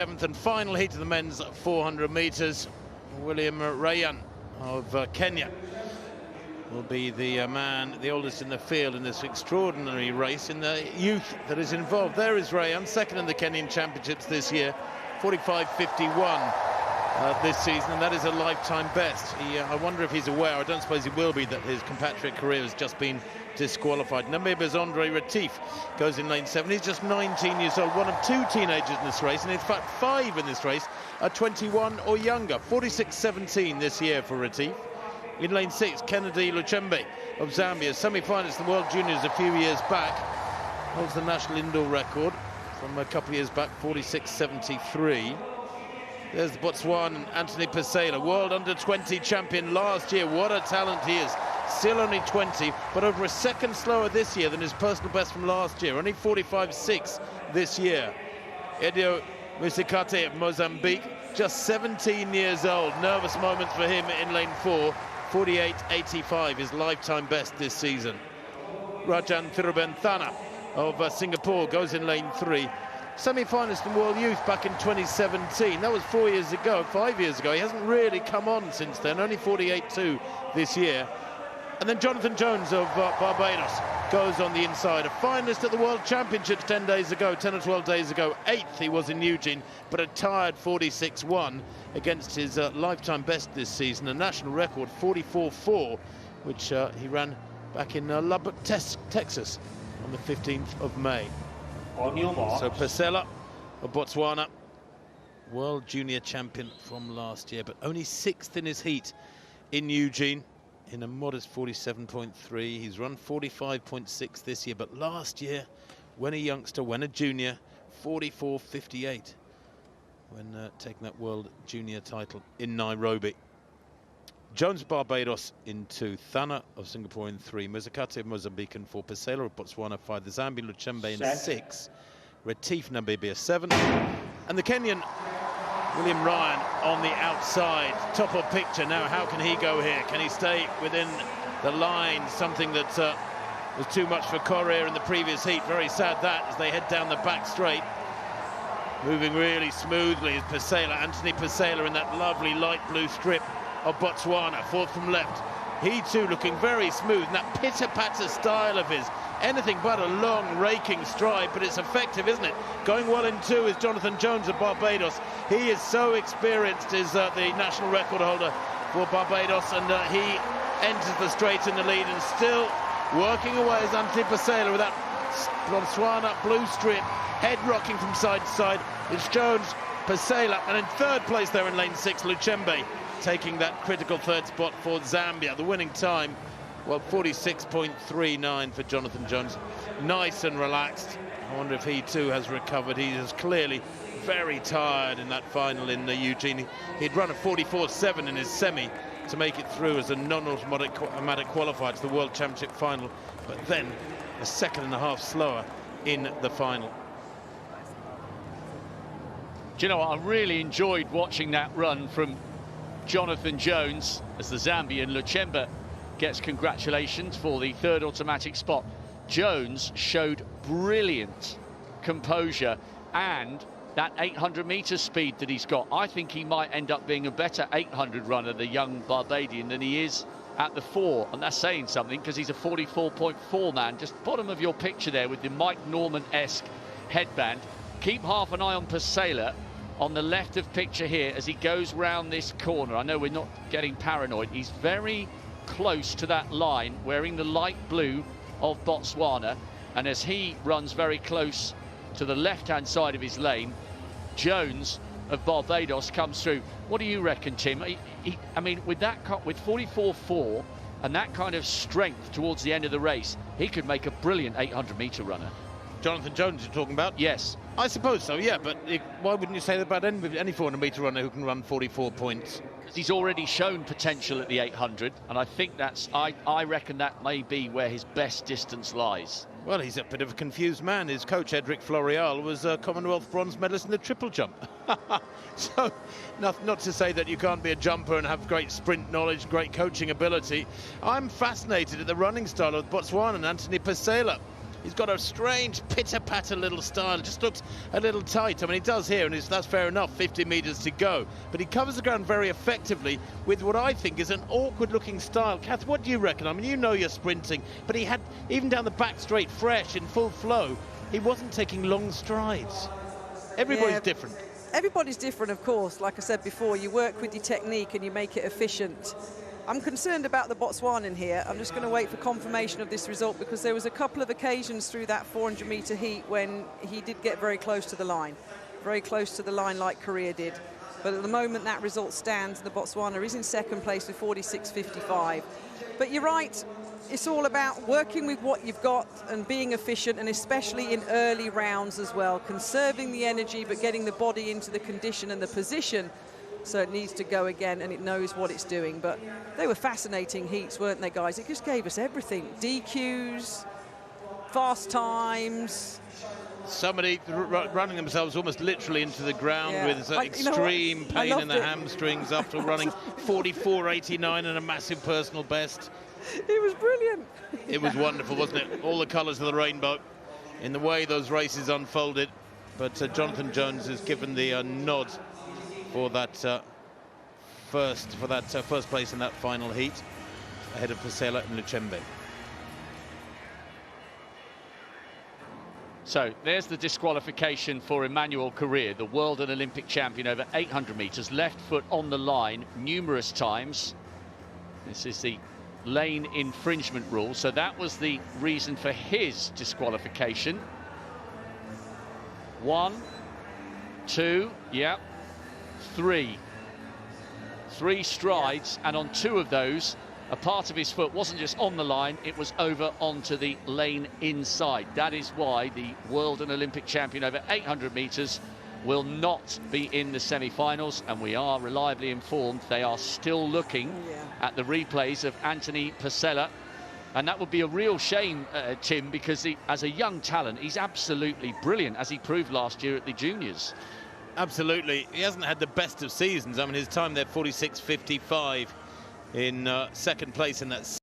Seventh and final heat of the men's 400 metres. William Ryan of Kenya will be the man, the oldest in the field in this extraordinary race in the youth that is involved. There is Ryan, second in the Kenyan Championships this year, 45.51 this season, and that is a lifetime best. I wonder if he's aware, I don't suppose he will be, that his compatriot career has just been disqualified. Namibia's Andre Retief goes in lane 7. He's just 19 years old, one of 2 teenagers in this race, and in fact 5 in this race are 21 or younger. 46.17 this year for Retief. In lane 6, Kennedy Luchembe of Zambia, semi-finalist in the World Juniors a few years back, holds the national indoor record from a couple of years back, 46.73. There's the Botswanan Anthony Pesela, world under-20 champion last year. What a talent he is. Still only 20, but over a second slower this year than his personal best from last year. Only 45.6 this year. Edio Musikate of Mozambique, just 17 years old. Nervous moments for him in lane 4. 48.85, his lifetime best this season. Rajan Thirubenthana of Singapore goes in lane 3. Semi-finalist in World Youth back in 2017. That was 4 years ago, 5 years ago. He hasn't really come on since then, only 48.2 this year. And then Jonathan Jones of Barbados goes on the inside. A finalist at the World Championships 10 days ago, 10 or 12 days ago. 8th he was in Eugene, but a tired 46.1 against his lifetime best this season. A national record, 44.4, which he ran back in Lubbock, Texas on the 15th of May. On your mark. So Pesela of Botswana, world junior champion from last year, but only 6th in his heat in Eugene in a modest 47.3. He's run 45.6 this year, but last year, when a youngster, when a junior, 44.58 when taking that world junior title in Nairobi. Jones of Barbados in 2, Thana of Singapore in 3, Muzakate of Mozambique in 4, Pesela of Botswana 5, the Zambian Luchembe in 6, Retief Namibia 7, and the Kenyan William Ryan on the outside, top of picture. Now how can he go here? Can he stay within the line? Something that was too much for Correa in the previous heat. Very sad that, as they head down the back straight. Moving really smoothly is Pesela, Anthony Pesela, in that lovely light blue strip of Botswana, 4th from left. He too looking very smooth, and that pitter-patter style of his, anything but a long raking stride, but it's effective, isn't it? Going well in 2 is Jonathan Jones of Barbados. He is so experienced, is the national record holder for Barbados, and he enters the straight in the lead, and still working away is Anthony Pesela with that Botswana blue strip, head rocking from side to side. It's Jones, Pesela, and in 3rd place there in lane 6, Luchembe, taking that critical 3rd spot for Zambia. The winning time, well, 46.39 for Jonathan Jones. Nice and relaxed. I wonder if he too has recovered. He is clearly very tired in that final in Eugene. He'd run a 44.7 in his semi to make it through as a non-automatic qualifier to the World Championship final, but then a 2.5 slower in the final. Do you know what? I really enjoyed watching that run from Jonathan Jones as the Zambian Luchembe gets congratulations for the 3rd automatic spot. Jones showed brilliant composure and that 800-meter speed that he's got. I think he might end up being a better 800 runner, the young Barbadian, than he is at the 4, and that's saying something because he's a 44.4 man. Just bottom of your picture there with the Mike Norman-esque headband. Keep half an eye on Pesela on the left of picture here as he goes round this corner. I know we're not getting paranoid. He's very close to that line, wearing the light blue of Botswana, and as he runs very close to the left-hand side of his lane, Jones of Barbados comes through. What do you reckon, Tim? I mean, with 44.4 and that kind of strength towards the end of the race, he could make a brilliant 800-meter runner. Jonathan Jones you're talking about? Yes. I suppose so, yeah, but why wouldn't you say that about any 400-meter runner who can run 44 points? Because he's already shown potential at the 800, and I think I reckon that may be where his best distance lies. Well, he's a bit of a confused man. His coach, Edric Floreal, was a Commonwealth bronze medalist in the triple jump. So, not to say that you can't be a jumper and have great sprint knowledge, great coaching ability. I'm fascinated at the running style of Botswana and Anthony Pesela. He's got a strange pitter-patter little style. It just looks a little tight. I mean, he does here, and that's fair enough, 50 metres to go. But he covers the ground very effectively with what I think is an awkward-looking style. Kath, what do you reckon? I mean, you know you're sprinting, but he had, even down the back straight, fresh, in full flow, he wasn't taking long strides. Everybody's different. Everybody's different, of course. Like I said before, you work with your technique and you make it efficient. I'm concerned about the Botswanan here. I'm just going to wait for confirmation of this result, because there was a couple of occasions through that 400-metre heat when he did get very close to the line like Korea did. But at the moment that result stands, the Botswana is in second place with 46.55. But you're right, it's all about working with what you've got and being efficient, and especially in early rounds as well, conserving the energy but getting the body into the condition and the position so it needs to go again and it knows what it's doing. But they were fascinating heats, weren't they, guys? It just gave us everything. DQs, fast times. Somebody running themselves almost literally into the ground with extreme pain in the hamstrings after running 44.89 and a massive personal best. It was brilliant. It was wonderful, wasn't it? All the colours of the rainbow in the way those races unfolded. But Jonathan Jones has given the nod for that first place in that final heat, ahead of Pasela and Luchembe. So there's the disqualification for Emmanuel Correa, the world and Olympic champion over 800 metres, left foot on the line numerous times. This is the lane infringement rule, so that was the reason for his disqualification. 1, 2, yeah, 3 strides, and on 2 of those a part of his foot wasn't just on the line, it was over onto the lane inside. That is why the world and Olympic champion over 800 metres will not be in the semi-finals, and we are reliably informed they are still looking at the replays of Anthony Pasela, and that would be a real shame, Tim, because as a young talent he's absolutely brilliant, as he proved last year at the juniors. Absolutely, he hasn't had the best of seasons. I mean, his time there, 46.55 in second place in that